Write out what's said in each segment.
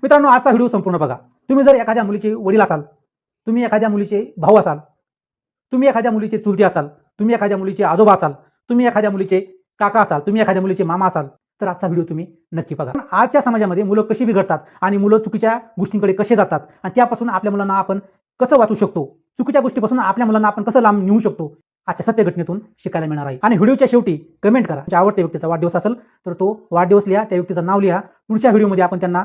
मित्रांनो, आजचा व्हिडिओ संपूर्ण बघा। तुम्ही जर एखाद्या मुलीचे वडील असाल, तुम्ही एखाद्या मुलीचे भाऊ असाल, तुम्ही एखाद्या मुलीचे चुलते असाल, तुम्ही एखाद्या मुलीचे आजोबा असाल, तुम्ही एखाद्या मुलीचे काका असाल, तुम्ही एखाद्या मुलीचे मामा असाल, तर आजचा व्हिडिओ तुम्ही नक्की बघा। आजच्या समाजामध्ये मुलं कशी बिघडतात आणि मुलं चुकीच्या गोष्टींकडे कसे जातात आणि त्यापासून आपल्या मुलांना आपण कसं वाचू शकतो, चुकीच्या गोष्टीपासून आपल्या मुलांना आपण कसं लांब नेऊ शकतो, आजच्या सत्य घटनेतून शिकायला मिळणार आहे। आणि व्हिडिओच्या शेवटी कमेंट करा, तुमच्या आवडत्या व्यक्तीचा वाढदिवस असेल तर तो वाढदिवस लिहा, त्या व्यक्तीचं नाव लिहा। पुढच्या व्हिडिओमध्ये आपण त्यांना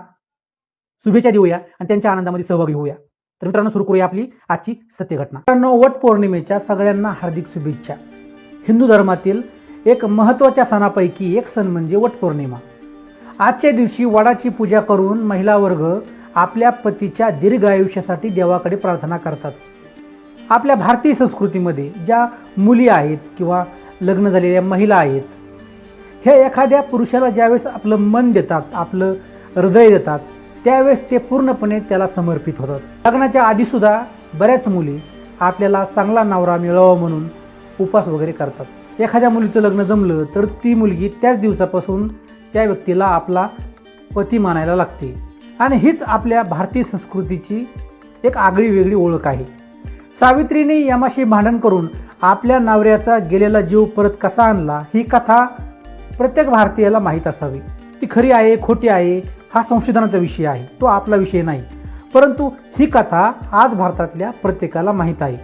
शुभेच्छा देऊया आणि त्यांच्या आनंदामध्ये सहभागी होऊया। तर मित्रांनो, सुरू करूया आपली आजची सत्य घटना। मित्रांनो, वट पौर्णिमेच्या सगळ्यांना हार्दिक शुभेच्छा। हिंदू धर्मातील एक महत्त्वाच्या सणापैकी एक सण म्हणजे वट पौर्णिमा। आजच्या दिवशी वडाची पूजा करून महिला वर्ग आपल्या पतीच्या दीर्घ आयुष्यासाठी देवाकडे प्रार्थना करतात। आपल्या भारतीय संस्कृतीमध्ये ज्या मुली आहेत किंवा लग्न झालेल्या महिला आहेत, हे एखाद्या पुरुषाला ज्यावेळेस आपलं मन देतात, आपलं हृदय देतात, त्यावेळेस ते पूर्णपणे त्याला समर्पित होतात। लग्नाच्या आधीसुद्धा बऱ्याच मुली आपल्याला चांगला नवरा मिळावा म्हणून उपवास वगैरे करतात। एखाद्या मुलीचं लग्न जमलं तर ती मुलगी त्याच दिवसापासून त्या व्यक्तीला आपला पती मानायला लागते आणि हीच आपल्या भारतीय संस्कृतीची एक आगळी वेगळी ओळख आहे। सावित्रीने यमाशी भांडण करून आपल्या नवऱ्याचा गेलेला जीव परत कसा आणला, ही कथा प्रत्येक भारतीयाला माहीत असावी। ती खरी आहे खोटी आहे हा संशोधनाचा विषय आहे, तो आपला विषय नाही, परंतु ही कथा आज भारतातल्या प्रत्येकाला माहीत आहे।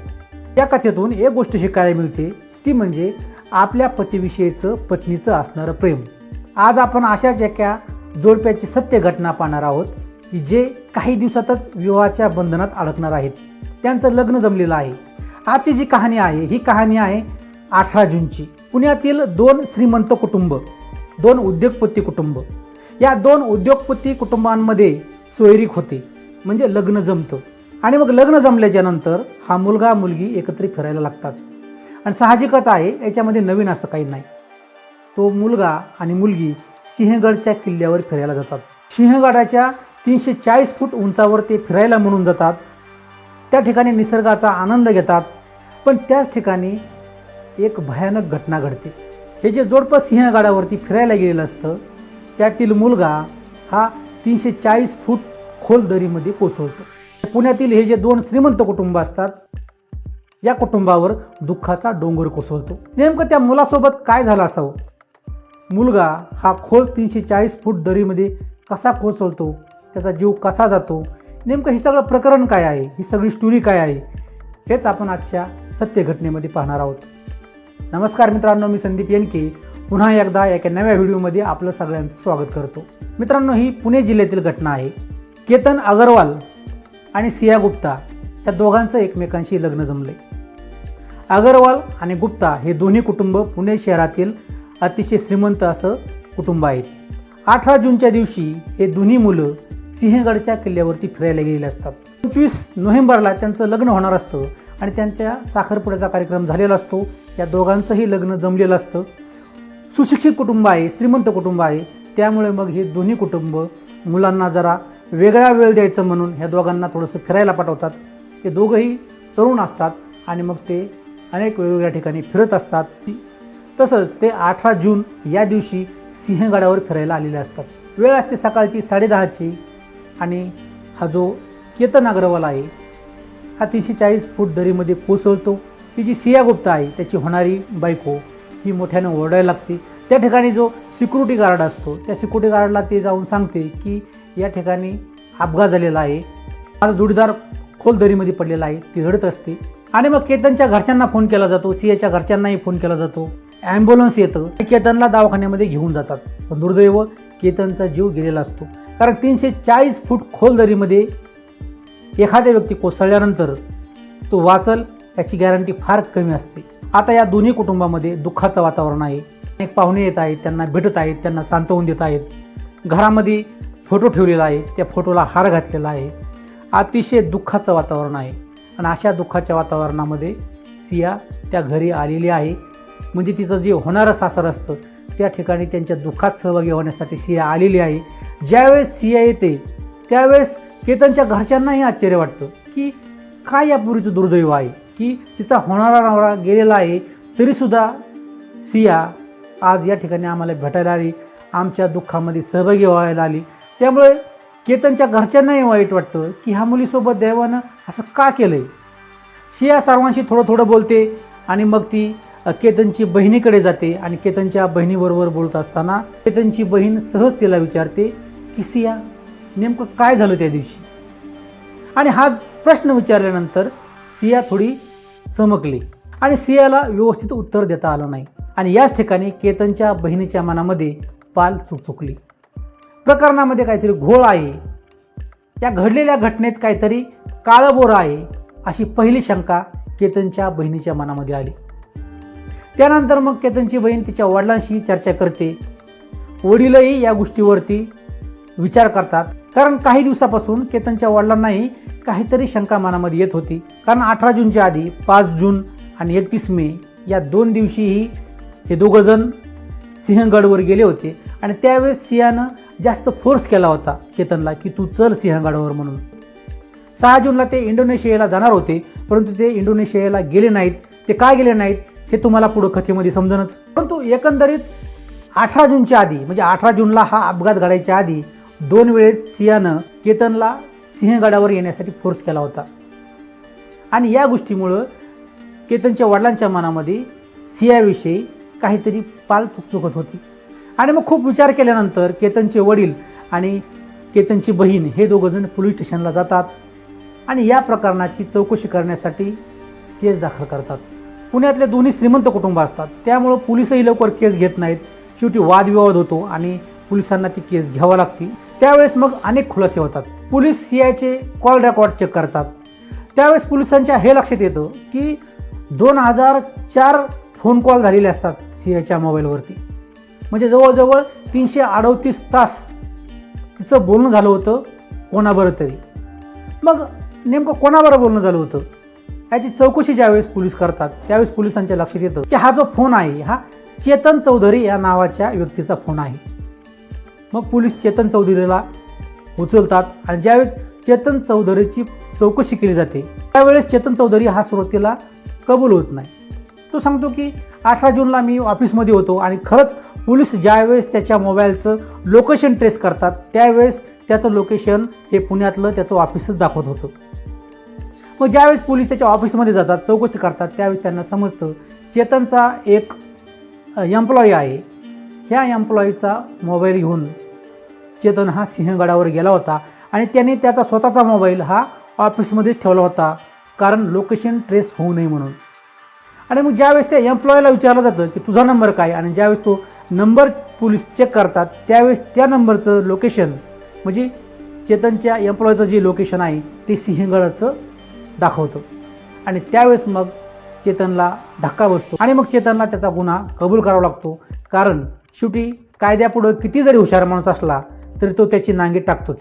या कथेतून एक गोष्ट शिकायला मिळते, ती म्हणजे आपल्या पतीविषयीचं पत्नीचं असणारं प्रेम। आज आपण अशाच एका जोडप्याची सत्य घटना पाहणार आहोत की जे काही दिवसातच विवाहाच्या बंधनात अडकणार आहेत। त्यांचं लग्न जमलेलं आहे। आजची जी कहाणी आहे ही कहाणी आहे 18 जूनची। पुण्यातील दोन श्रीमंत कुटुंब, दोन उद्योगपती कुटुंब, या दोन उद्योगपती कुटुंबांमध्ये सोयरीक होते, म्हणजे लग्न जमतं। आणि मग लग्न जमल्याच्या नंतर हा मुलगा मुलगी एकत्रित फिरायला लागतात आणि साहजिकच आहे, याच्यामध्ये नवीन असं काही नाही। तो मुलगा आणि मुलगी सिंहगडच्या किल्ल्यावर फिरायला जातात। सिंहगडाच्या 340 फूट उंचावर ते फिरायला म्हणून जातात। त्या ठिकाणी निसर्गाचा आनंद घेतात, पण त्याच ठिकाणी एक भयानक घटना घडते। हे जे जोडपं सिंहगडावरती फिरायला गेलेलं असतं, त्यातील मुलगा हा 340 फूट खोल दरीमध्ये कोसळतो। पुण्यातील हे जे दोन श्रीमंत कुटुंब असतात, या कुटुंबावर दुःखाचा डोंगर कोसळतो। नेमकं त्या मुलासोबत काय झालं असावं? मुलगा हा खोल 340 फूट दरीमध्ये कसा कोसळतो, त्याचा जीव कसा जातो, नेमकं हे सगळं प्रकरण काय आहे, ही सगळी स्टोरी काय आहे, हेच आपण आजच्या सत्य घटनेमध्ये पाहणार आहोत। नमस्कार मित्रांनो, मी संदीप येनके पुन्हा एकदा एका नव्या व्हिडिओमध्ये आपलं सगळ्यांचं स्वागत करतो। मित्रांनो, ही पुणे जिल्ह्यातील घटना आहे। केतन अग्रवाल आणि सिया गुप्ता या दोघांचं एकमेकांशी लग्न जमले। अग्रवाल आणि गुप्ता हे दोन्ही कुटुंब पुणे शहरातील अतिशय श्रीमंत असं कुटुंब आहेत। 18 जूनच्या दिवशी हे दोन्ही मुलं सिंहगडच्या किल्ल्यावरती फिरायला गेलेले असतात। 25 नोव्हेंबरला त्यांचं लग्न होणार असतं आणि त्यांच्या साखरपुड्याचा कार्यक्रम झालेला असतो। या दोघांचंही लग्न जमलेलं असतं। सुशिक्षित कुटुंब आहे, श्रीमंत कुटुंब आहे, त्यामुळे मग हे दोन्ही कुटुंब मुलांना जरा वेगळा वेळ द्यायचं म्हणून ह्या दोघांना थोडंसं फिरायला पाठवतात। हे दोघंही तरुण असतात आणि मग ते अनेक वेगवेगळ्या ठिकाणी फिरत असतात। तसंच ते 18 जून या दिवशी सिंहगडावर फिरायला आलेले असतात। वेळ असते सकाळची 10:30ची आणि हा जो केतन अग्रवाल आहे हा 340 फूट दरीमध्ये कोसळतो। ती जी सिया गुप्ता आहे, त्याची होणारी बायको, ही मोठ्यानं ओरडायला लागते। त्या ठिकाणी जो सिक्युरिटी गार्ड असतो, त्या सिक्युरिटी गार्डला ते जाऊन सांगते की या ठिकाणी अपघात झालेला आहे, माझा जोडीदार खोल दरीमध्ये पडलेला आहे। ती रडत असते आणि मग केतनच्या घरच्यांना फोन केला जातो, सियाच्या घरच्यांनाही फोन केला जातो। ॲम्ब्युलन्स येतं, केतनला दवाखान्यामध्ये घेऊन जातात, पण दुर्दैव केतनचा जीव गेलेला असतो। कारण 340 फूट खोल दरीमध्ये एखाद्या व्यक्ती कोसळल्यानंतर तो वाचल याची गॅरंटी फार कमी असते। आता या दोन्ही कुटुंबामध्ये दुःखाचं वातावरण आहे। अनेक पाहुणे येत आहेत, त्यांना भेटत आहेत, त्यांना सांत्वन देत आहेत। घरामध्ये फोटो ठेवलेला आहे, त्या फोटोला हार घातलेला आहे। अतिशय दुःखाचं वातावरण आहे आणि अशा दुःखाच्या वातावरणामध्ये सिया त्या घरी आलेली आहे। म्हणजे तिचं जे होणारं सासर असतं त्या ठिकाणी त्यांच्या दुःखात सहभागी होण्यासाठी सिया आलेली आहे। ज्यावेळेस सिया येते त्यावेळेस केतनच्या घरच्यांनाही आश्चर्य वाटतं की काय या पुरीचं दुर्दैव आहे की तिचा होणारा नवरा गेलेला आहे, तरीसुद्धा सिया आज या ठिकाणी आम्हाला भेटायला आली, आमच्या दुःखामध्ये सहभागी व्हायला आली। त्यामुळे केतनच्या घरच्यांनाही वाईट वाटतं की ह्या मुलीसोबत देवानं असं का केलं आहे. सिया सर्वांशी थोडं थोडं बोलते आणि मग ती केतनची बहिणीकडे जाते आणि केतनच्या बहिणीबरोबर बोलत असताना केतनची बहीण सहज तिला विचारते की सिया नेमकं काय झालं त्या दिवशी. आणि हा प्रश्न विचारल्यानंतर सिया थोडी चमकली आणि सियाला व्यवस्थित उत्तर देता आलं नाही. आणि याच ठिकाणी केतनच्या बहिणीच्या मनामध्ये पाल चुकचुकली. प्रकरणामध्ये काहीतरी घोळ आहे, या घडलेल्या घटनेत काहीतरी काळबोरं आहे, अशी पहिली शंका केतनच्या बहिणीच्या मनामध्ये आली. त्यानंतर मग केतनची बहीण तिच्या वडिलांशी चर्चा करते. वडीलही या गोष्टीवरती विचार करतात, कारण काही दिवसापासून केतनच्या वडिलांनाही काहीतरी शंका मनामध्ये येत होती. कारण 18 जूनच्या आधी 5 जून आणि 31 मे या 2 दिवशीही हे दोघं जण सिंहगडवर गेले होते आणि त्यावेळेस सियानं जास्त फोर्स केला होता केतनला की तू चल सिंहगडावर म्हणून. 6 जूनला ते इंडोनेशियाला जाणार होते, परंतु ते इंडोनेशियाला गेले नाहीत. ते का गेले नाहीत हे तुम्हाला पुढं कथेमध्ये समजणच. परंतु एकंदरीत 18 जूनच्या आधी म्हणजे 18 जूनला हा अपघात घडायच्या आधी 2 वेळेस सियानं केतनला सिंहगडावर येण्यासाठी फोर्स केला होता. आणि या गोष्टीमुळं केतनच्या वडिलांच्या मनामध्ये सियाविषयी काहीतरी पाल चुकचुकत होती. आणि मग खूप विचार केल्यानंतर केतनचे वडील आणि केतनची बहीण हे दोघंजण पोलीस स्टेशनला जातात आणि या प्रकरणाची चौकशी करण्यासाठी केस दाखल करतात. पुण्यातले दोन्ही श्रीमंत कुटुंब असतात, त्यामुळं पोलिसही लवकर केस घेत नाहीत. शेवटी वादविवाद होतो आणि पोलिसांना ती केस घ्यावी लागते. त्यावेळेस मग अनेक खुलासे होतात. पोलीस सियाचे कॉल रेकॉर्ड चेक करतात. त्यावेळेस पोलिसांच्या हे लक्षात येतं की 2004 फोन कॉल झालेले असतात सियाच्या मोबाईलवरती. म्हणजे जवळजवळ 338 तास तिचं बोलणं झालं होतं कोणाबरोबर तरी. मग नेमकं कोणाबरोबर बोलणं झालं होतं याची चौकशी ज्यावेळेस पोलीस करतात त्यावेळेस पोलिसांच्या लक्षात येतं की हा जो फोन आहे हा चेतन चौधरी या नावाच्या व्यक्तीचा फोन आहे. मग पोलीस चेतन चौधरीला उचलतात आणि ज्यावेळेस चेतन चौधरीची चौकशी केली जाते त्यावेळेस चेतन चौधरी हा सुरुवातीला कबूल होत नाही. तो सांगतो की 18 जूनला मी ऑफिसमध्ये होतो आणि खरंच पोलीस ज्यावेळेस त्याच्या मोबाईलचं लोकेशन ट्रेस करतात त्यावेळेस त्याचं लोकेशन हे पुण्यातलं त्याचं ऑफिसच दाखवत होतं. मग ज्यावेळेस पोलीस त्याच्या ऑफिसमध्ये जातात चौकशी करतात त्यावेळेस त्यांना समजतं चेतनचा एक एम्प्लॉई आहे. ह्या एम्प्लॉईचा मोबाईल घेऊन चेतन हा सिंहगडावर गेला होता आणि त्याने त्याचा स्वतःचा मोबाईल हा ऑफिसमध्येच ठेवला होता कारण लोकेशन ट्रेस होऊ नये म्हणून. आणि मग ज्यावेळेस त्या एम्प्लॉईला विचारलं जातं की तुझा नंबर काय आणि ज्यावेळेस तो नंबर पोलीस चेक करतात त्यावेळेस त्या नंबरचं लोकेशन म्हणजे चेतनच्या एम्प्लॉईचं जे लोकेशन आहे ते सिंहगडाचं दाखवतं. आणि त्यावेळेस मग चेतनला धक्का बसतो आणि मग चेतनला त्याचा गुन्हा कबूल करावा लागतो. कारण शेवटी कायद्यापुढं किती जरी हुशार माणूस असला तरी तो त्याची नांगी टाकतोच.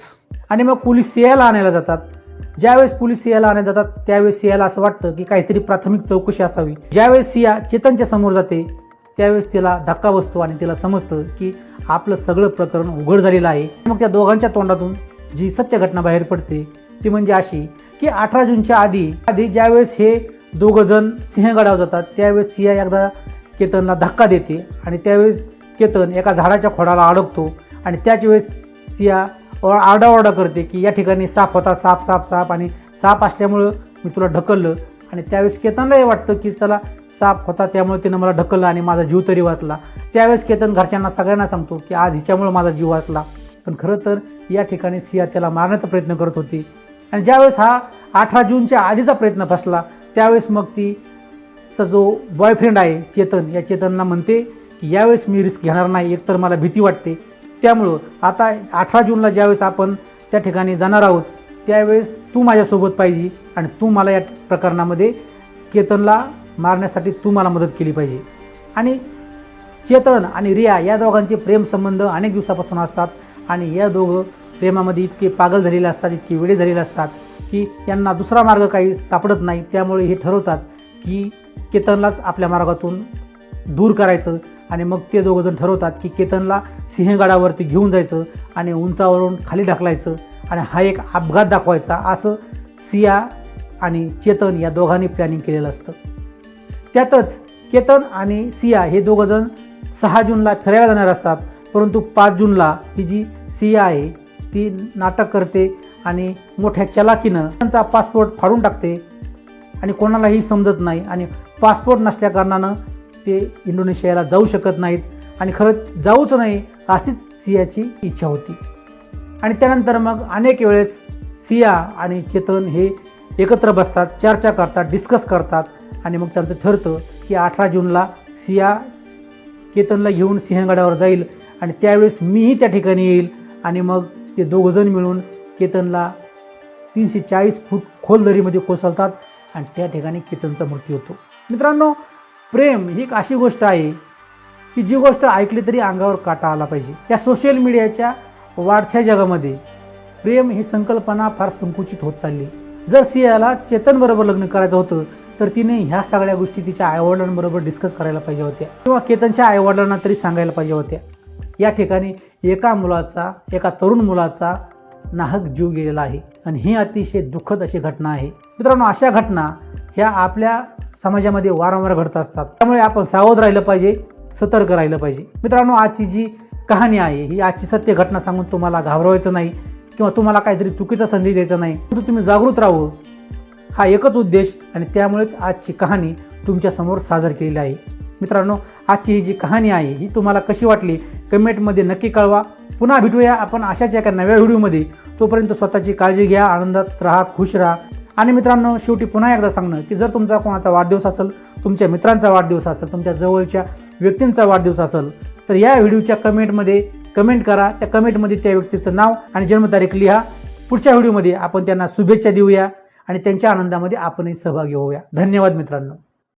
आणि मग पोलीस सियाला आणायला जातात. ज्यावेळेस पोलीस सियाला आणायला जातात त्यावेळेस सियाला असं वाटतं की काहीतरी प्राथमिक चौकशी असावी. ज्यावेळेस सिया चेतनच्या समोर जाते त्यावेळेस तिला धक्का बसतो आणि तिला समजतं की आपलं सगळं प्रकरण उघड झालेलं आहे. मग त्या दोघांच्या तोंडातून जी सत्य घटना बाहेर पडते ती म्हणजे अशी की 18 जूनच्या आधी ज्यावेळेस हे दोघं जण सिंहगडावर जातात त्यावेळेस सिया एकदा केतनला धक्का देते आणि त्यावेळेस केतन एका झाडाच्या खोडाला अडकतो आणि त्याच वेळेस सिया आरडाओरडा करते की या ठिकाणी साप होता, साप साप साप आणि साप असल्यामुळं मी तुला ढकललं. आणि त्यावेळेस केतनलाही वाटतं की चला साप होता त्यामुळे तिनं मला ढकललं आणि माझा जीव तरी वाचला. त्यावेळेस केतन घरच्यांना सगळ्यांना सांगतो की आज हिच्यामुळं माझा जीव वाचला. पण खरं तर या ठिकाणी सिया त्याला मारण्याचा प्रयत्न करत होती. आणि ज्यावेळेस हा 18 जूनच्या आधीचा प्रयत्न फसला त्यावेळेस मग तिचा जो बॉयफ्रेंड आहे चेतन या चेतनला म्हणते की यावेळेस मी रिस्क घेणार नाही, एकतर मला भीती वाटते. त्यामुळं आता 18 जूनला ज्यावेळेस आपण त्या ठिकाणी जाणार आहोत त्यावेळेस तू माझ्यासोबत पाहिजे आणि तू मला या प्रकरणामध्ये केतनला मारण्यासाठी तू मला मदत केली पाहिजे. आणि चेतन आणि रिया या दोघांचे प्रेमसंबंध अनेक दिवसापासून असतात आणि या दोघं प्रेमामध्ये इतके पागल झालेले असतात, इतके वेडे झालेले असतात की यांना दुसरा मार्ग काही सापडत नाही. त्यामुळे हे ठरवतात की केतनलाच आपल्या मार्गातून दूर करायचं. आणि मग ते दोघंजण ठरवतात की केतनला सिंहगडावरती घेऊन जायचं आणि उंचावरून खाली ढकलायचं आणि हा एक अपघात दाखवायचा, असं सिया आणि चेतन या दोघांनी प्लॅनिंग केलेलं असतं. त्यातच केतन आणि सिया हे दोघंजण 6 जूनला फिरायला जाणार असतात. परंतु 5 जूनला ही जी सिया आहे ती नाटक करते आणि मोठ्या चलाकीनं त्यांचा पासपोर्ट फाडून टाकते आणि कोणालाही समजत नाही आणि पासपोर्ट नसल्या कारणानं ते इंडोनेशियाला जाऊ शकत नाहीत आणि खरंच जाऊच नाही अशीच सियाची इच्छा होती. आणि त्यानंतर मग अनेक वेळेस सिया आणि चेतन हे एकत्र बसतात, चर्चा करतात, डिस्कस करतात आणि मग त्यांचं ठरतं की 18 जूनला सिया केतनला घेऊन सिंहगडावर जाईल आणि त्यावेळेस मीही त्या ठिकाणी येईल आणि मग ते दोघंजण मिळून केतनला 340 फूट खोल दरीमध्ये कोसळतात आणि त्या ठिकाणी केतनचा मृत्यू होतो. मित्रांनो, प्रेम ही एक अशी गोष्ट आहे की जी गोष्ट ऐकली तरी अंगावर काटा आला पाहिजे. या सोशल मीडियाच्या वाढत्या जगामध्ये प्रेम ही संकल्पना फार संकुचित होत चालली. जर सियाला चेतनबरोबर लग्न करायचं होतं तर तिने ह्या सगळ्या गोष्टी तिच्या आईवडिलांबरोबर डिस्कस करायला पाहिजे होत्या किंवा केतनच्या आईवडिलांना तरी सांगायला पाहिजे होत्या. या ठिकाणी एका तरुण मुलाचा नाहक जीव गेलेला आहे आणि ही अतिशय दुःखद अशी घटना आहे. मित्रांनो, अशा घटना ह्या आपल्या समाजामध्ये वारंवार घडत असतात. त्यामुळे आपण सावध राहिलं पाहिजे, सतर्क राहिलं पाहिजे. मित्रांनो, आजची जी कहाणी आहे ही आजची सत्य घटना सांगून तुम्हाला घाबरवायचं नाही किंवा तुम्हाला काहीतरी चुकीचा संदेश द्यायचा नाही, परंतु तुम्ही जागृत राहावं हा एकच उद्देश आणि त्यामुळेच आजची कहाणी तुमच्यासमोर सादर केलेली आहे. मित्रांनो, आजची ही जी कहाणी आहे ही तुम्हाला कशी वाटली कमेंटमध्ये नक्की कळवा. पुन्हा भेटूया आपण अशाच एका नव्या व्हिडिओमध्ये. तोपर्यंत स्वतःची काळजी घ्या, आनंदात राहा, खुश राहा. आणि मित्रांनो, शेवटी पुन्हा एकदा सांगणं की जर तुमचा कोणाचा वाढदिवस असेल, तुमच्या मित्रांचा वाढदिवस असेल, तुमच्या जवळच्या व्यक्तींचा वाढदिवस असेल तर या व्हिडिओच्या कमेंटमध्ये कमेंट करा. त्या कमेंटमध्ये त्या व्यक्तीचं नाव आणि जन्मतारीख लिहा. पुढच्या व्हिडिओमध्ये आपण त्यांना शुभेच्छा देऊया आणि त्यांच्या आनंदामध्ये आपणही सहभागी होऊया. धन्यवाद मित्रांनो.